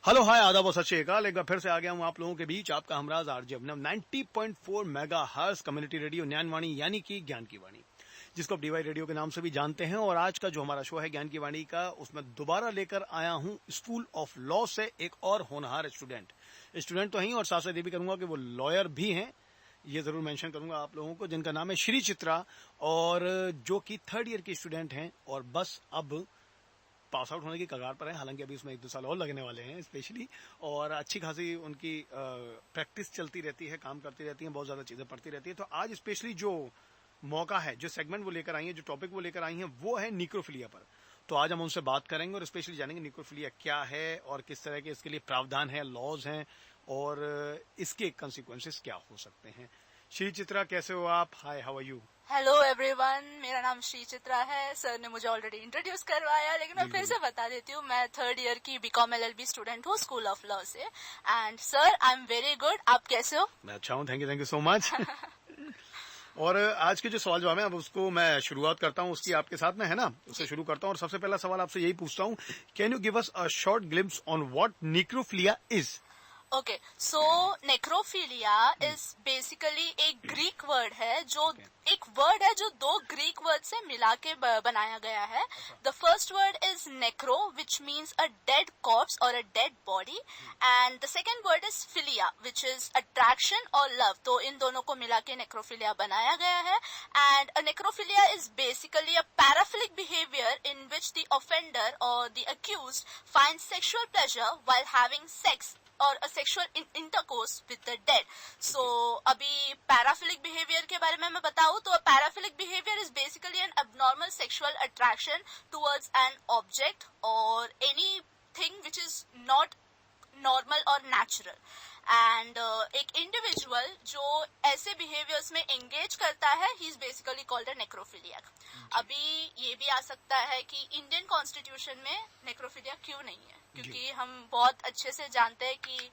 Hello hi आदाब और सत श्री अकाल। एक बार फिर से आ गया हूँ आप लोगों के बीच, आपका हमराज आरजे अभिनव 90.4 mega hertz community radio Gyanvani यानी कि ज्ञान की वाणी, जिसको आप डीवाई रेडियो के नाम से भी जानते हैं। और आज का जो हमारा शो है ज्ञान की वाणी का, उसमें दोबारा लेकर आया हूँ स्कूल ऑफ लॉ से एक और होनहार स्टूडेंट तो हैं और साथ साथ ये भी करूंगा कि वो लॉयर भी हैं। ये जरूर मेंशन करूंगा आप लोगों को, जिनका नाम है श्री चित्रा और जो कि 3rd ईयर की स्टूडेंट हैं और बस अब पास आउट होने की कगार पर है। हालांकि अभी उसमें 1-2 साल और लगने वाले हैं स्पेशली, और अच्छी खासी उनकी प्रैक्टिस चलती रहती है, काम करती रहती है, बहुत ज्यादा चीजें पढ़ती रहती है। तो आज स्पेशली जो मौका है, जो सेगमेंट वो लेकर आई है, जो टॉपिक वो लेकर आई है, वो है निक्रोफिलिया पर। तो आज हम उनसे बात करेंगे और स्पेशली जानेंगे निक्रोफिलिया क्या है और किस तरह के इसके लिए प्रावधान है, लॉज हैं और इसके कंसिक्वेंसेस क्या हो सकते हैं। श्री चित्रा, कैसे हो आप? Hi, how are you? Hello everyone, मेरा नाम श्री चित्रा है। सर ने मुझे ऑलरेडी इंट्रोड्यूस करवाया, लेकिन मैं फिर से बता देती हूँ। मैं 3rd ईयर की बीकॉम LLB स्टूडेंट हूँ स्कूल ऑफ लॉ से। And sir, I am very good. आप कैसे हो? मैं अच्छा हूँ, थैंक यू सो मच। और आज के जो सवाल जवाब है, अब उसको मैं शुरुआत करता हूँ उसकी, आपके साथ में है ना, उससे शुरू करता हूँ। और सबसे पहला सवाल आपसे यही पूछता हूँ, can you give us a short glimpse on what necrophilia is? Okay, so necrophilia is basically एक ग्रीक वर्ड है, जो एक वर्ड है जो 2 ग्रीक वर्ड से मिला के बनाया गया है। The first word is necro, which means a dead corpse और a dead body, and the second word is philia, which is attraction और लव। तो इन दोनों को मिला के नेक्रोफिलिया बनाया गया है। And a necrophilia is basically a paraphilic behaviour in which the offender और the accused find sexual pleasure while having sex और a sexual intercourse with the dead. So अभी पैराफिलिक बिहेवियर के बारे में मैं बताऊं तो पैराफिलिक behaviour is basically an abnormal sexual attraction towards an object or anything which is not normal और natural. And एक इंडिविजुअल जो ऐसे बिहेवियर्स में एंगेज करता है, he is basically called a necrophiliac. अभी ये भी आ सकता है कि इंडियन कॉन्स्टिट्यूशन में नेक्रोफिलिया क्यों नहीं है, क्योंकि हम बहुत अच्छे से जानते हैं कि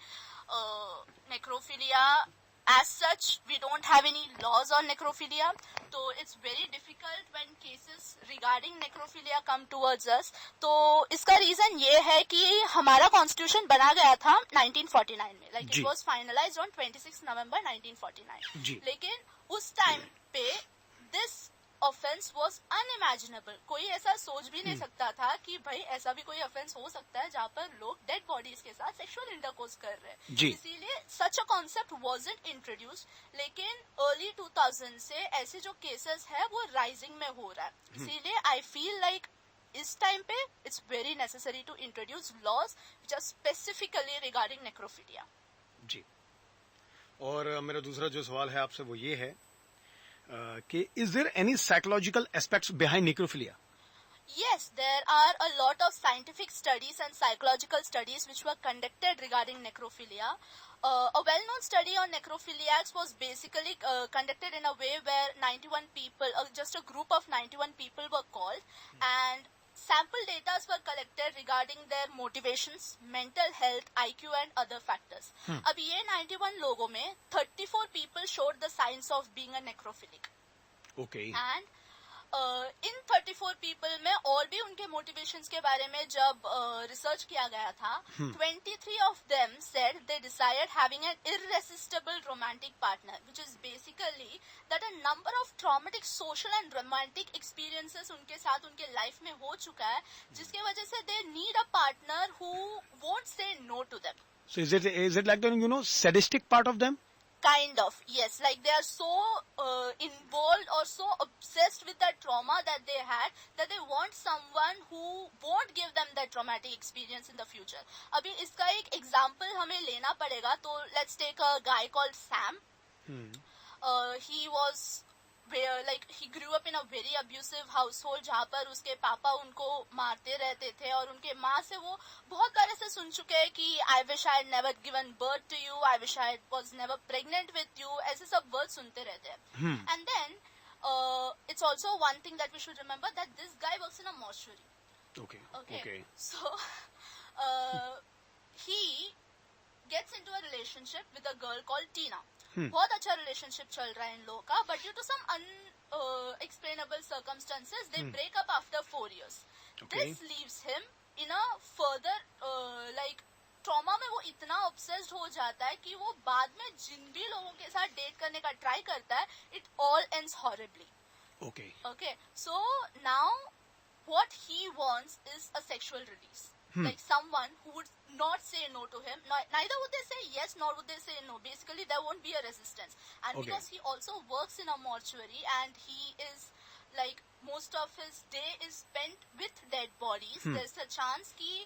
necrophilia as such we don't have any laws on necrophilia, so it's very difficult when cases regarding necrophilia come towards us. तो इसका रीजन ये है कि हमारा कॉन्स्टिट्यूशन बना गया था 1949 में, like it was finalised on 26 नवंबर 1949। लेकिन उस टाइम पे दिस ऑफेंस वॉज अनइमेजिनेबल। कोई ऐसा सोच भी नहीं सकता था कि भाई ऐसा भी कोई ऑफेंस हो सकता है जहाँ पर लोग डेड बॉडीज के साथ सेक्सुअल इंटरकोर्स कर रहे हैं। इसीलिए सच अ कॉन्सेप्ट वॉजंट इंट्रोड्यूस। लेकिन अर्ली 2000 से ऐसे जो केसेस है वो राइजिंग में हो रहा है। इसीलिए आई फील लाइक इस टाइम पे it's very necessary to introduce laws which are specifically regarding necrophilia. जी, और मेरा दूसरा जो सवाल है आपसे वो ये है कि is there any psychological aspects behind necrophilia? Yes, there are a lot of scientific studies and psychological studies which were conducted regarding necrophilia. A well-known study on necrophiliacs was basically conducted in a way where 91 people, just a group of 91 people were called, and sample data were collected regarding their motivations, mental health, IQ and other factors. अब ये 91 लोगों में 34 people showed the signs of being a necrophilic. Okay. And in 34 people में और भी उनके motivations के बारे में जब रिसर्च किया गया था, 23 of them said they desired having an irresistible romantic partner, which is basically that a number of traumatic social and romantic experiences उनके साथ उनके लाइफ में हो चुका है, जिसके वजह से they need a partner who won't say no to them. So is it like the sadistic part of them? Kind of, yes. Like they are so involved or so obsessed with that trauma that they had that they want someone who won't give them that traumatic experience in the future. अभी इसका एक example हमें लेना पड़ेगा, तो let's take a guy called Sam. He was like he grew up in a very abusive household जहाँ पर उसके पापा उनको मारते रहते थे और उनके माँ से वो बहुत बार ऐसे सुन चुके हैं कि I wish I had never given birth to you, I wish I was never pregnant with you, ऐसे सब वर्ड सुनते रहते हैं. And then it's also one thing that we should remember that this guy works in a mortuary. Okay. So he gets into a relationship with a girl called Tina. बहुत अच्छा relationship चल रहा है इन लोगों का, but due to some unexplainable circumstances they break up after 4 years. This leaves him in a further like trauma इतना obsessed हो जाता है कि वो बाद में जिन भी लोगों के साथ डेट करने का ट्राई करता है, it all ends horribly. Okay. Okay, so now what he wants is a sexual release. Like someone who would not say no to him. Neither would they say yes, nor would they say no. Basically, there won't be a resistance. And Okay. because he also works in a mortuary and he is like most of his day is spent with dead bodies, there's a chance कि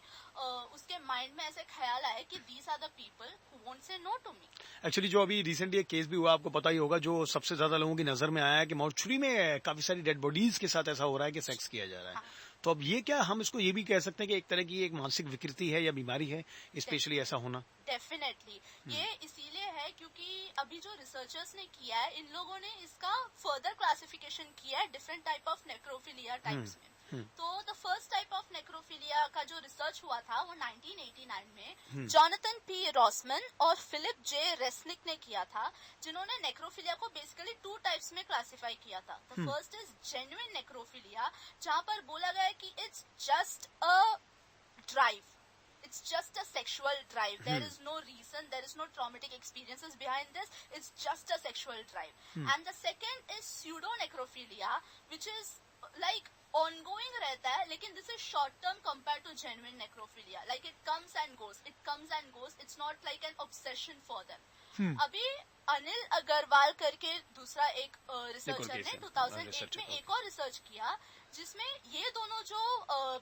उसके mind में ऐसे ख्याल आए कि these are the people who won't say no to me. Actually जो अभी recently एक केस भी हुआ, आपको पता ही होगा, जो सबसे ज्यादा लोगों की नजर में आया है कि मॉर्चुरी में काफी सारी डेड बॉडीज के साथ ऐसा हो रहा है कि सेक्स किया जा रहा है. हाँ. तो अब ये क्या हम इसको ये भी कह सकते हैं कि एक तरह की एक मानसिक विकृति है या बीमारी है, स्पेशली ऐसा होना? डेफिनेटली ये इसीलिए है क्योंकि अभी जो रिसर्चर्स ने किया है, इन लोगों ने इसका फर्दर क्लासिफिकेशन किया है different type of necrophilia types में. तो the first type of necrophilia का जो रिसर्च हुआ था वो 1989 में जॉनथन पी रॉसमन और फिलिप जे रेस्निक ने किया था, जिन्होंने नेक्रोफिलिया को बेसिकली 2 टाइप्स में क्लासिफाई किया था. The first is genuine necrophilia, जहां पर बोला गया है कि it's just a drive. It's just a sexual drive. There is no reason, there is no traumatic experiences behind this. It's just a sexual drive. And the second is pseudo-necrophilia, which is like ongoing रहता है, लेकिन this is short term compared to genuine necrophilia. Like it comes and goes. It comes and goes. It's not like an obsession for them. अभी अनिल अग्रवाल करके दूसरा एक researcher ने 2008 में एक और रिसर्च किया, जिसमें ये दोनों जो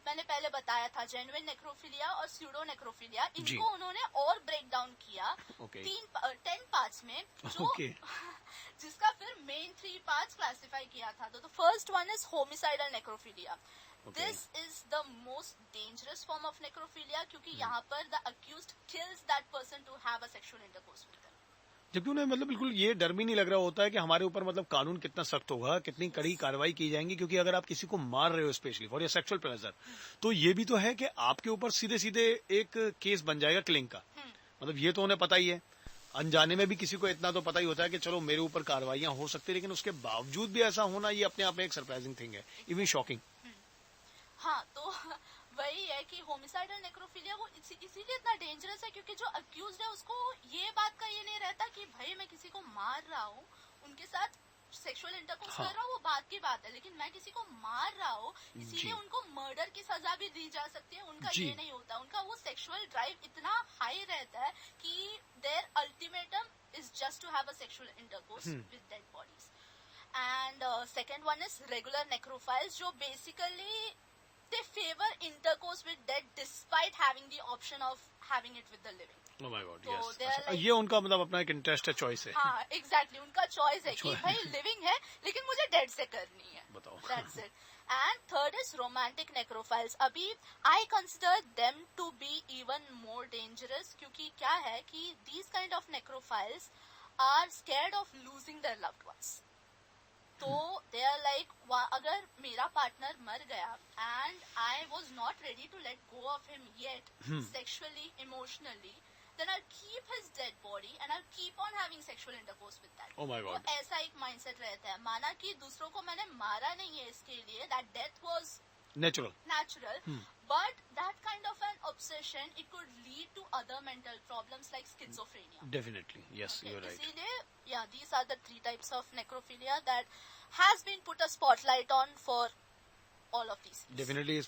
मैंने पहले बताया था, जेन्युइन नेक्रोफिलिया और स्यूडो नेक्रोफिलिया, इनको उन्होंने और ब्रेक डाउन किया 10 पार्ट्स में, जो जिसका फिर मेन 3 पार्ट्स क्लासिफाई किया था. तो first one is homicidal necrophilia. This is the most dangerous form of necrophilia, क्योंकि यहाँ पर the accused kills that person to have a sexual intercourse with them. जबकि उन्हें मतलब बिल्कुल ये डर भी नहीं लग रहा होता है कि हमारे ऊपर मतलब कानून कितना सख्त होगा, कितनी कड़ी कार्रवाई की जाएंगी, क्योंकि अगर आप किसी को मार रहे हो specially for your sexual pleasure, तो ये भी तो है कि आपके ऊपर सीधे सीधे एक केस बन जाएगा किलिंग का. मतलब ये तो उन्हें पता ही है, अनजाने में भी किसी को इतना तो पता ही होता है कि चलो मेरे ऊपर कार्रवाइयां हो सकती है, लेकिन उसके बावजूद भी ऐसा होना, ये अपने आप में एक सरप्राइजिंग थिंग है, इवन शॉकिंग. हाँ, तो वही है कि होमिसाइडल नेक्रोफिलिया वो इसीलिए इतना डेंजरस है क्योंकि जो अक्यूज्ड है उसको ये बात का ये नहीं रहता कि भाई मैं किसी को मार रहा हूँ, उनके साथ सेक्सुअल इंटरकोर्स कर रहा हूँ, वो बात की बात है, लेकिन मैं किसी को मार रहा हूँ, इसीलिए उनको मर्डर की सजा भी दी जा सकती है. उनका ये नहीं होता, उनका वो सेक्सुअल ड्राइव इतना हाई रहता है कि their ultimatum is just to have a sexual intercourse with dead bodies. And second one is regular necrophiles, जो basically they favor intercourse with dead despite having the option of having it with the living. Oh my God, so yes. like, ये उनका मतलब अपना एक interest है, choice है. हाँ, exactly, उनका चॉइस है कि भाई लिविंग है लेकिन मुझे डेड से करनी है. बताओ. That's it. And third is romantic necrophiles. अभी I consider them to be even more dangerous, क्योंकि क्या है कि these kind of necrophiles are scared of losing their loved ones. तो दे आर लाइक, अगर मेरा पार्टनर मर गया and I was not ready to let go of him yet sexually emotionally, then I keep his dead body and I keep on having sexual intercourse with that. Oh my God. तो ऐसा एक mindset रहता है, माना कि दूसरों को मैंने मारा नहीं है इसके लिए, that death was natural, but that kind of an obsession, it could lead to other mental problems like schizophrenia. Definitely, yes, Okay, you're right. इसीलिए, yeah, these are the 3 types of necrophilia that has been put a spotlight on for all of these. Definitely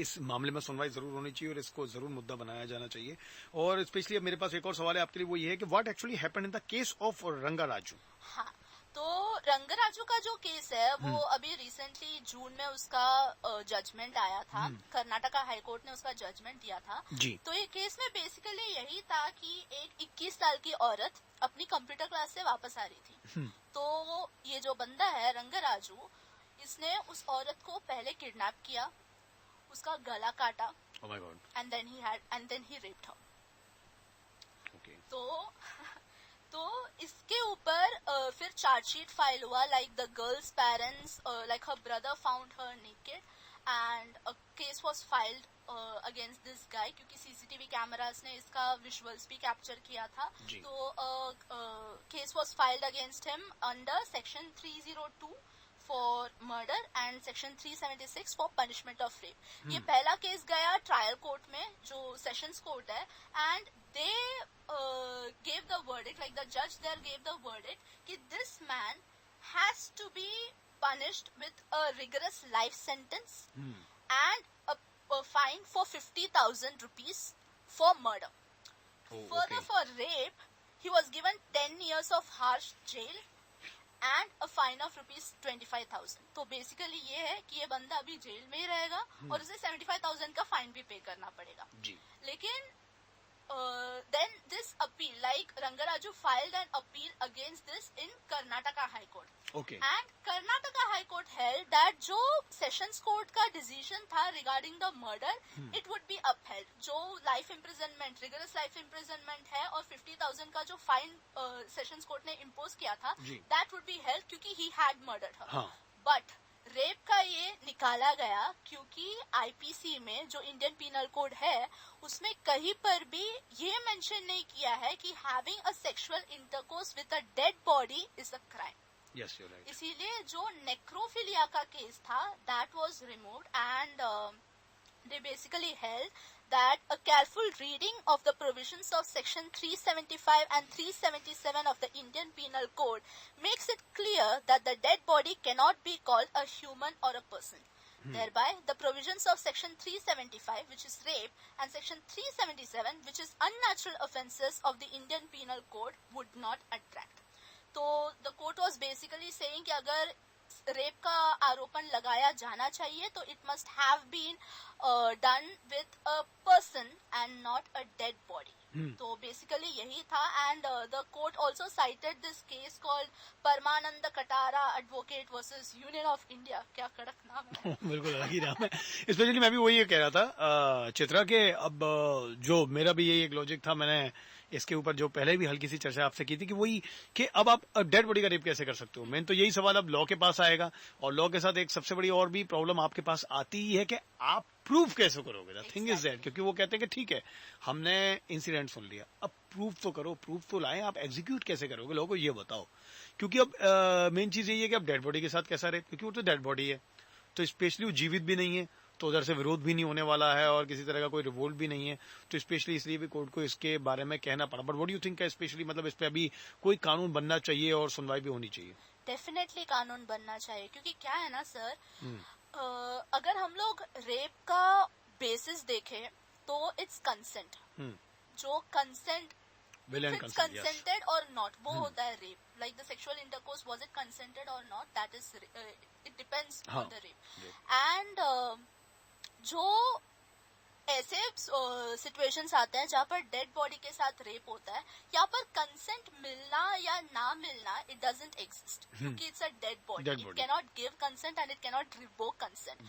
इस मामले में सुनवाई जरूर होनी चाहिए और इसको जरूर मुद्दा बनाया जाना चाहिए. और स्पेशली अब मेरे पास एक और सवाल है आपके लिए, वो ये है कि what actually happened in the case of Rangaraju. हाँ, तो रंगराजू का जो केस है वो अभी रिसेंटली जून में उसका जजमेंट आया था. कर्नाटका हाई कोर्ट ने उसका जजमेंट दिया था. तो ये केस में बेसिकली यही था कि एक 21 साल की औरत अपनी कंप्यूटर क्लास से वापस आ रही थी. तो ये जो बंदा है रंगराजू, इसने उस औरत को पहले किडनैप किया, उसका गला काटा, Oh my God. And then he raped her. Okay. तो इसके ऊपर फिर चार्जशीट फाइल हुआ. Like the girl's parents, like her brother found her naked and a case was filed against this guy, क्योंकि सीसीटीवी कैमरास ने इसका visuals भी capture किया था. तो case was filed against him under section 302 for murder and section 376 for punishment of rape. ये पहला case गया ट्रायल कोर्ट में जो सेशंस कोर्ट है, and they gave the verdict, like the judge there gave the verdict कि this man has to be punished with a rigorous life sentence and a fine for 50,000 rupees for murder. Further, for rape, he was given 10 years of harsh jail and a fine of rupees 25,000. तो basically ये है कि ये बंदा अभी jail में ही रहेगा और उसे 75,000 का फाइन भी पे करना पड़ेगा. लेकिन then this appeal, like Rangaraju filed an appeal against this in Karnataka High Court. Okay. And Karnataka High Court held that जो Sessions Court का decision था regarding the murder, it would be upheld. जो life imprisonment, rigorous life imprisonment है और 50,000 का जो fine Sessions Court ने impose किया था, that would be held क्योंकि he had murdered her. But rape का ये निकाला गया क्योंकि आईपीसी में जो इंडियन पीनल कोड है उसमें कहीं पर भी ये मेंशन नहीं किया है कि having a sexual intercourse with a dead body is a crime. Yes, you're right. इसीलिए जो नेक्रोफिलिया का केस था that was removed and they basically held that a careful reading of the provisions of section 375 and 377 of the Indian Penal Code makes it clear that the dead body cannot be called a human or a person. Thereby, the provisions of section 375, which is rape, and section 377, which is unnatural offences of the Indian Penal Code, would not attract. So, the court was basically saying कि अगर rape का आरोपण लगाया जाना चाहिए तो it must have been done with a person and not a dead body. तो basically यही था and the court also cited this case called Parmanand Katara advocate versus union of India. क्या कड़क नाम है. बिल्कुल अलग ही नाम है. स्पेशली मैं भी वही कह रहा था चित्रा के अब जो मेरा भी यही एक लॉजिक था, मैंने इसके ऊपर जो पहले भी हल्की सी चर्चा आपसे की थी कि वही कि अब आप डेड बॉडी का रेप कैसे कर सकते हो. मेन तो यही सवाल अब लॉ के पास आएगा और लॉ के साथ एक सबसे बड़ी और भी प्रॉब्लम आपके पास आती ही है कि आप प्रूफ कैसे करोगे. द थिंग इज दैट क्योंकि वो कहते हैं कि ठीक है हमने इंसिडेंट सुन लिया, अब प्रूफ तो करो, प्रूफ तो लाए, आप एग्जीक्यूट कैसे करोगे लोगों को ये बताओ. क्योंकि अब मेन चीज यही है कि अब डेड बॉडी के साथ कैसा रेप, क्योंकि वो तो डेड बॉडी है तो स्पेशली वो जीवित भी नहीं है तो उधर से विरोध भी नहीं होने वाला है और किसी तरह का कोई रिवोल्ट भी नहीं है. तो स्पेशली इसलिए भी कोर्ट को इसके बारे में कहना पड़ा. But what do you think specially मतलब इस पे अभी कोई कानून बनना चाहिए और सुनवाई भी होनी चाहिए. डेफिनेटली कानून बनना चाहिए क्योंकि क्या है ना सर, अगर हम लोग रेप का बेसिस देखें तो इट्स कंसेंट. जो कंसेंट कंसेंटेड और नॉट वो होता है rape. Like the sexual intercourse was it consented और not, that is it depends on the rape. And जो ऐसे सिचुएशंस आते हैं जहाँ पर डेड बॉडी के साथ रेप होता है, यहाँ पर कंसेंट मिलना या ना मिलना इट डजंट एग्जिस्ट क्योंकि it's a dead body. It cannot give consent and it cannot revoke consent.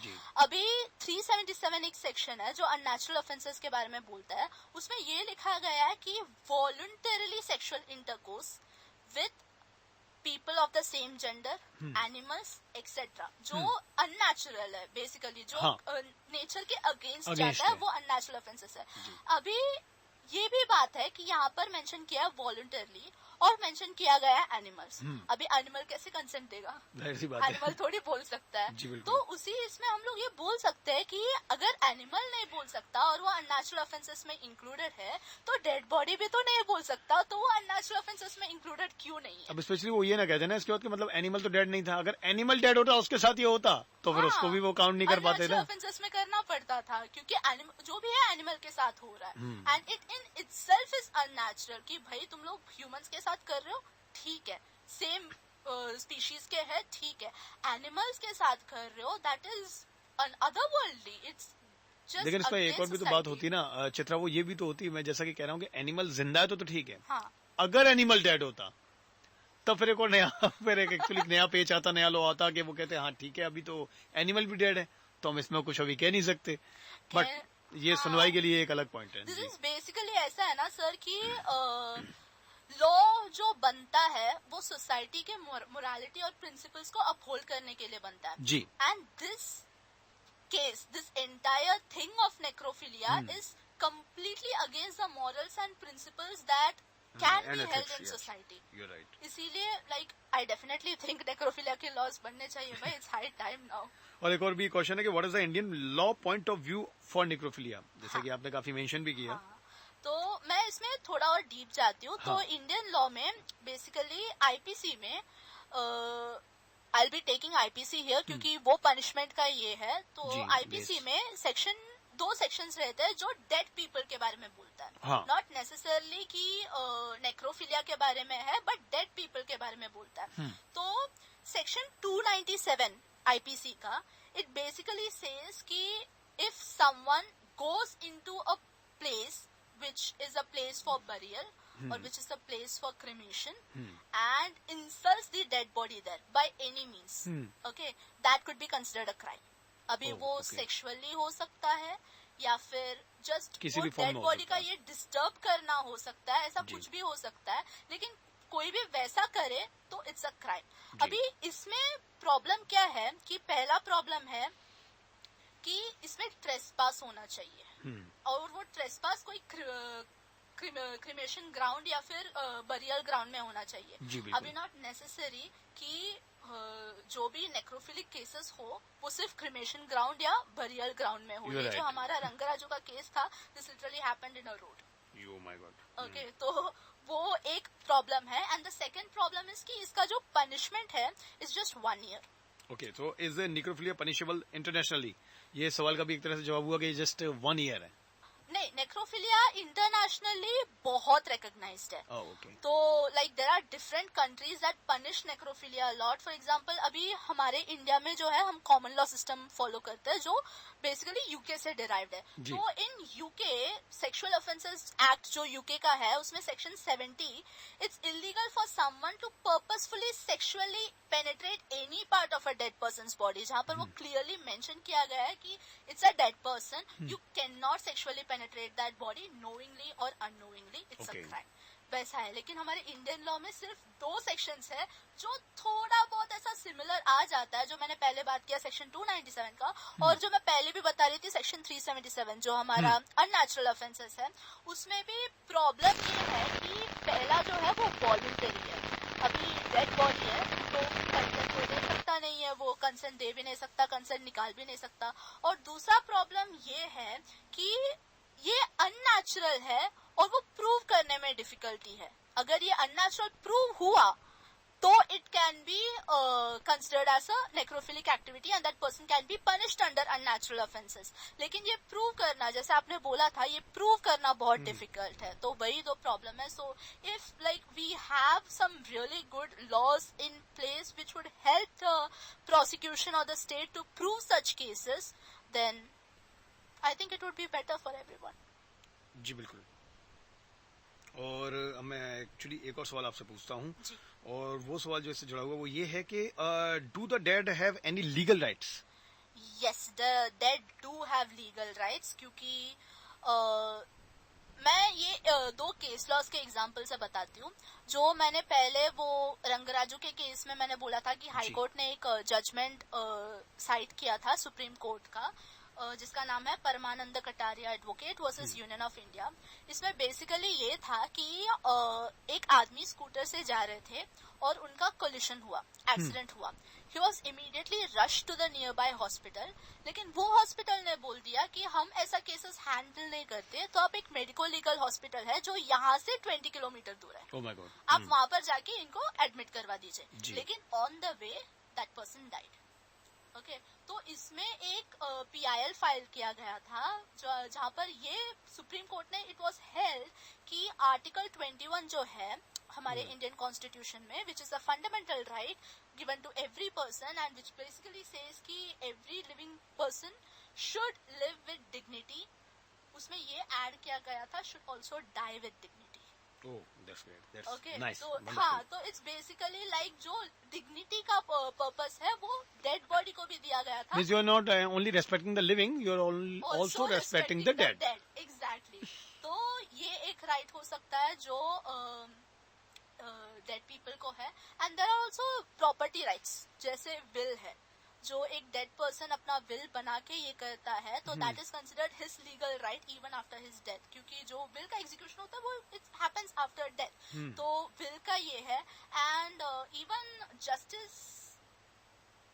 अभी 377 एक सेक्शन है जो अननेचुरल ऑफेंसेस के बारे में बोलता है. उसमें ये लिखा गया है कि voluntarily sexual intercourse with people of the same gender, animals, etc. जो unnatural है बेसिकली, जो नेचर के अगेंस्ट जाता है वो unnatural offenses है. अभी ये भी बात है कि यहाँ पर मेंशन किया है वॉलंटरली और मेंशन किया गया है एनिमल्स. अभी एनिमल कैसे कंसेंट देगा, एनिमल थोड़ी बोल सकता है. तो उसी इसमें हम लोग ये बोल सकते हैं कि अगर एनिमल नहीं बोल सकता और वो अननेचुरल ऑफेंसेस में इंक्लूडेड है तो डेड बॉडी भी तो नहीं बोल सकता, तो वो अननेचुरल ऑफेंसेस में इंक्लूडेड क्यों नहीं है. अब स्पेशली वो ये ना कहते ना इसके बाद कि मतलब एनिमल तो डेड नहीं था, अगर एनिमल डेड होता उसके साथ ये होता तो फिर उसको भी वो काउंट नहीं कर पाते थे. ऑफेंसेस में करना पड़ता था क्योंकि जो भी है एनिमल के साथ हो रहा है and it in itself is unnatural कि भाई तुम लोग ह्यूमंस के साथ कर रहे हो, ठीक है, सेम स्पीशीज के है, ठीक है, एनिमल्स के साथ कर रहे हो, दैट इज अदरवर्ल्डली. इट्स लेकिन इस पर एक और भी तो बात होती ना चित्रा, वो ये भी तो होती है, मैं जैसा कि कह रहा हूँ कि एनिमल जिंदा है तो ठीक है. अगर एनिमल डेड होता तो फिर एक और नया फिर एक एक्चुअली नया पेच आता, नया लो आता कि वो कहते हैं हाँ ठीक है अभी तो एनिमल भी डेड है तो हम इसमें कुछ अभी कह नहीं सकते. बट ये सुनवाई के लिए एक अलग पॉइंट है. दिस इज बेसिकली ऐसा है ना सर कि लॉ जो बनता है वो सोसाइटी के मोरालिटी और प्रिंसिपल्स को अपहोल्ड करने के लिए बनता है जी. And this case, this entire thing of necrophilia is completely against the morals and principles that can And be ethics, held in yes. Society. You're right. इसीलिए like I definitely think necrophilia के laws बनने चाहिए भाई. It's high time now. और एक और भी question है कि what is the Indian law point of view for necrophilia, जैसे कि आपने काफी मेंशन भी किया. हाँ, तो मैं इसमें थोड़ा और डीप जाती हूँ. तो हाँ. इंडियन लॉ में बेसिकली आईपीसी में आई बी टेकिंग आईपीसी हियर क्योंकि वो पनिशमेंट का ये है. तो जी, आईपीसी yes. में दो सेक्शंस रहते हैं जो डेड पीपल के बारे में बोलता है. हाँ. नॉट नेसेसरली कि नेक्रोफिलिया के बारे में है, बट डेड पीपल के बारे में बोलता है. तो सेक्शन 297 आईपीसी का, इट बेसिकली सेज कि if someone goes into a place which is a place for burial or which is a place for cremation and insults the dead body there by any means, okay, that could be considered a crime. अभी Oh, वो okay. Sexually हो सकता है या फिर just किसी भी form dead में हो बॉडी सकता का है. ये डिस्टर्ब करना हो सकता है. ऐसा जी. कुछ भी हो सकता है, लेकिन कोई भी वैसा करे तो इट्स अ क्राइम. जी. अभी इसमें प्रॉब्लम क्या है कि पहला प्रॉब्लम है कि इसमें ट्रेसपास होना चाहिए. और वो ट्रेसपास कोई क्रिमेशन ग्राउंड या फिर बरियल ग्राउंड में होना चाहिए. जी, बिल्कुल. अभी नॉट नेसेसरी कि जो भी नेक्रोफिलिक केसेस हो वो सिर्फ क्रिमेशन ग्राउंड या बरियल ग्राउंड में हो. You're ये right. जो हमारा रंगराजू का केस था, this literally happened in a road. Oh my God. Okay, तो वो एक प्रॉब्लम है. And the second problem is कि इसका जो पनिशमेंट है इज जस्ट 1 year. ओके, तो इज निक्रोफिलिया पनिशेबल इंटरनेशनली? ये सवाल का भी एक तरह से जवाब हुआ कि जस्ट 1 year है. नहीं, नेक्रोफिलिया इंटरनेशनली बहुत रिकॉग्नाइज्ड है. ओके. तो like there are different countries that punish necrophilia lot. For example अभी हमारे इंडिया में जो है हम कॉमन लॉ सिस्टम फॉलो करते हैं जो बेसिकली यूके से डिराइव्ड है. जी. तो in UK sexual offences act जो यूके का है उसमें section 70, it's illegal for someone to purposefully sexually penetrate any part of a dead person's body. जहां पर वो क्लियरली मेंशन किया गया है कि it's a dead person, you can not sexually penetrate that body knowingly और unknowingly. It's a Okay. Crime. वैसा है. लेकिन हमारे इंडियन लॉ में सिर्फ 2 सेक्शंस है जो थोड़ा बहुत ऐसा सिमिलर आ जाता है. जो मैंने पहले बात किया सेक्शन 297 का, और जो मैं पहले भी बता रही थी सेक्शन 377 जो हमारा अननेचुरल ऑफेंसेस है. उसमें भी प्रॉब्लम ये है कि पहला जो है वो वॉलंटरी है. अभी डेड बॉडी है तो कंसेंट तो दे सकता नहीं है, वो कंसेंट दे भी नहीं सकता, कंसेंट निकाल भी नहीं सकता. और दूसरा प्रॉब्लम ये है कि ये अननेचुरल है और वो प्रूव करने में डिफिकल्टी है. अगर ये अननेचुरल प्रूव हुआ तो it can be considered as a necrophilic activity and that person can be punished under unnatural offences. लेकिन ये प्रूव करना, जैसे आपने बोला था, ये प्रूव करना बहुत डिफिकल्ट है. तो वही तो प्रॉब्लम है. So if like we have some really good laws in place which would help the prosecution और the state to prove such cases, then I think it would be better for everyone. जी बिल्कुल. और मैं actually एक और सवाल आपसे पूछता हूँ, और वो सवाल जो इससे जुड़ा हुआ वो ये है कि do the dead have any legal rights? Yes, the dead do have legal rights. क्योंकि मैं ये 2 केस लॉज के एग्जांपल से बताती हूँ. जो मैंने पहले वो रंगराजू के केस में मैंने बोला था कि हाई कोर्ट ने एक जजमेंट साइट किया था सुप्रीम कोर्ट का, जिसका नाम है Paramanand Kataria advocate versus union of India. इसमें बेसिकली ये था कि एक आदमी स्कूटर से जा रहे थे और उनका कोलिशन हुआ, एक्सीडेंट हुआ. He was immediately rush to the nearby hospital. लेकिन वो हॉस्पिटल ने बोल दिया कि हम ऐसा केसेस हैंडल नहीं करते, तो आप एक मेडिको लीगल हॉस्पिटल है जो यहाँ से 20 किलोमीटर दूर है, Oh my God. आप वहां पर जाके इनको एडमिट करवा दीजिए. जी. लेकिन on the way that person died. Okay, तो इसमें एक PIL फाइल किया गया था जहां पर ये सुप्रीम कोर्ट ने इट वाज हेल्ड कि आर्टिकल 21 जो है हमारे इंडियन कॉन्स्टिट्यूशन में, which is a fundamental right given to every person and which basically says कि every living person should live with dignity, उसमें ये ऐड किया गया था should also die with dignity. Oh, that's great. That's okay, nice. तो Wonderful. हाँ, तो it's basically like जो डिग्निटी का पर्पस है वो डेड बॉडी को भी दिया गया था. Means you are not only respecting the living, you are also respecting the dead. Exactly. तो ये एक राइट हो सकता है जो डेड पीपल को है. And there are also property rights, जैसे विल है. जो एक डेड पर्सन अपना विल बना के ये करता है, तो that is considered his legal right even after his death, क्योंकि जो विल का एग्जीक्यूशन होता है वो इट हैपेंस आफ्टर डेथ, तो विल का ये है. एंड इवन जस्टिस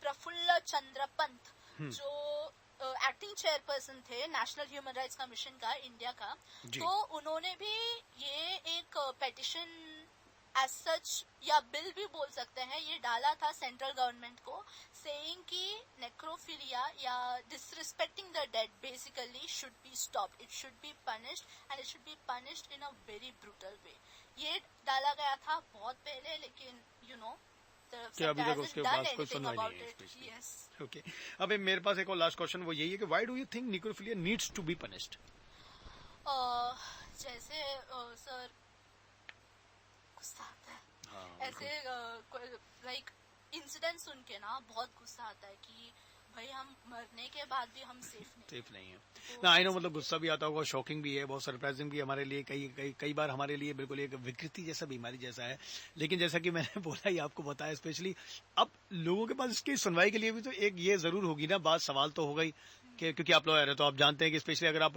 प्रफुल्ल चंद्र पंत, जो एक्टिंग चेयरपर्सन थे नेशनल ह्यूमन राइट्स कमीशन का इंडिया का, तो उन्होंने भी ये एक पेटिशन एज सच या बिल भी बोल सकते हैं, ये डाला था सेंट्रल गवर्नमेंट को, सेइंग कि नेक्रोफिलिया या disrespecting the dead basically should be stopped, it should be punished and it should be punished in a very brutal way. ये डाला गया था बहुत पहले, लेकिन यू नो कि अभी तक उसके पास कोई सुनवाई नहीं है. Yes. ओके, अब मेरे पास एक और लास्ट क्वेश्चन वो यही है कि why do you think necrophilia needs to be punished? जैसे सर गुस्सा आता है ऐसे लाइक इंसिडेंट सुन के ना, बहुत गुस्सा आता है कि भाई हम मरने के बाद भी हम सेफ नहीं है ना. आई नो, मतलब गुस्सा भी आता होगा, शॉकिंग भी है, बहुत सरप्राइजिंग भी हमारे लिए, कई बार हमारे लिए बिल्कुल एक विकृति जैसा, बीमारी जैसा है. लेकिन जैसा कि मैंने बोला ही आपको बताया, स्पेशली अब लोगों के पास इसकी सुनवाई के लिए भी तो एक ये जरूर होगी ना बात, सवाल तो होगा ही कि क्योंकि आप लॉयर है तो आप जानते हैं कि स्पेशली अगर आप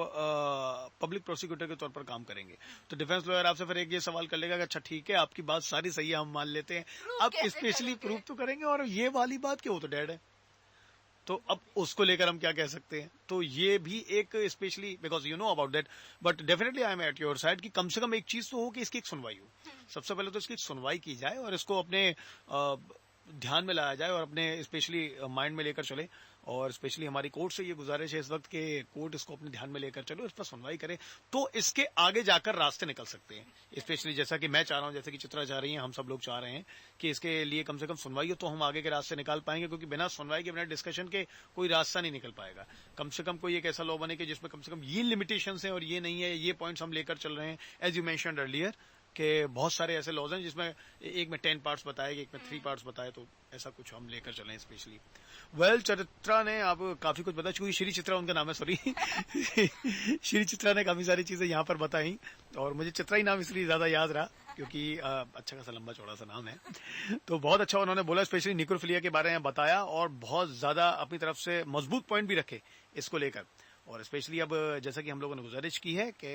पब्लिक प्रोसिक्यूटर के तौर पर काम करेंगे तो डिफेंस लॉयर आपसे फिर एक ये सवाल कर लेगा कि अच्छा ठीक है आपकी बात सारी सही है, हम मान लेते हैं, अब स्पेशली प्रूव तो करेंगे और ये वाली बात कि वो तो डेड है, तो अब उसको लेकर हम क्या कह सकते हैं. तो ये भी एक specially because you know about that, but definitely I am at your side कि कम से कम एक चीज तो हो कि इसकी एक सुनवाई हो. सबसे पहले तो इसकी सुनवाई की जाए और इसको अपने ध्यान में लाया जाए और अपने स्पेशली माइंड में लेकर चले. और स्पेशली हमारी कोर्ट से ये गुजारिश है इस वक्त के कोर्ट इसको अपने ध्यान में लेकर चलो, इस पर सुनवाई करे, तो इसके आगे जाकर रास्ते निकल सकते हैं. स्पेशली जैसा कि मैं चाह रहा हूं, जैसे कि चित्रा चाह रही है, हम सब लोग चाह रहे हैं कि इसके लिए कम से कम सुनवाई हो तो हम आगे के रास्ते निकाल पाएंगे, क्योंकि बिना सुनवाई के, बिना डिस्कशन के कोई रास्ता नहीं निकल पाएगा. कम से कम कोई एक ऐसा लॉ बने कि जिसमें कम से कम ये लिमिटेशंस हैं और ये नहीं है, ये पॉइंट्स हम लेकर चल रहे हैं. एज यू मेंशन्ड अर्लियर कि बहुत सारे ऐसे लॉज हैं जिसमें एक में 10 पार्ट्स बताए गए, एक में 3 पार्ट्स बताए, तो ऐसा कुछ हम लेकर चलें स्पेशली. वेल, चित्रा ने आप काफी कुछ बताया, चूंकि श्री चित्रा उनका नाम है, सॉरी श्री चित्रा ने काफी सारी चीजें यहाँ पर बताई और मुझे चित्रा ही नाम इसलिए ज्यादा याद रहा क्योंकि अच्छा खासा लंबा चौड़ा सा नाम है. तो बहुत अच्छा उन्होंने बोला, स्पेशली नेक्रोफिलिया के बारे में बताया और बहुत ज्यादा अपनी तरफ से मजबूत पॉइंट भी रखे इसको लेकर. और स्पेशली अब जैसा कि हम लोगों ने गुजारिश की है कि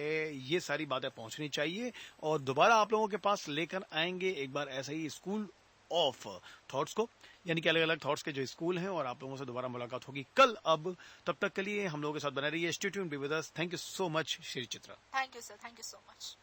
ये सारी बातें पहुंचनी चाहिए और दोबारा आप लोगों के पास लेकर आएंगे एक बार ऐसा ही स्कूल ऑफ थॉट्स को, यानी कि अलग अलग थॉट्स के जो स्कूल हैं, और आप लोगों से दोबारा मुलाकात होगी कल. अब तब तक के लिए हम लोगों के साथ बने रहिए. Stay tuned, be with us. Thank you so much Shri Chitra. Thank you sir, thank you so much.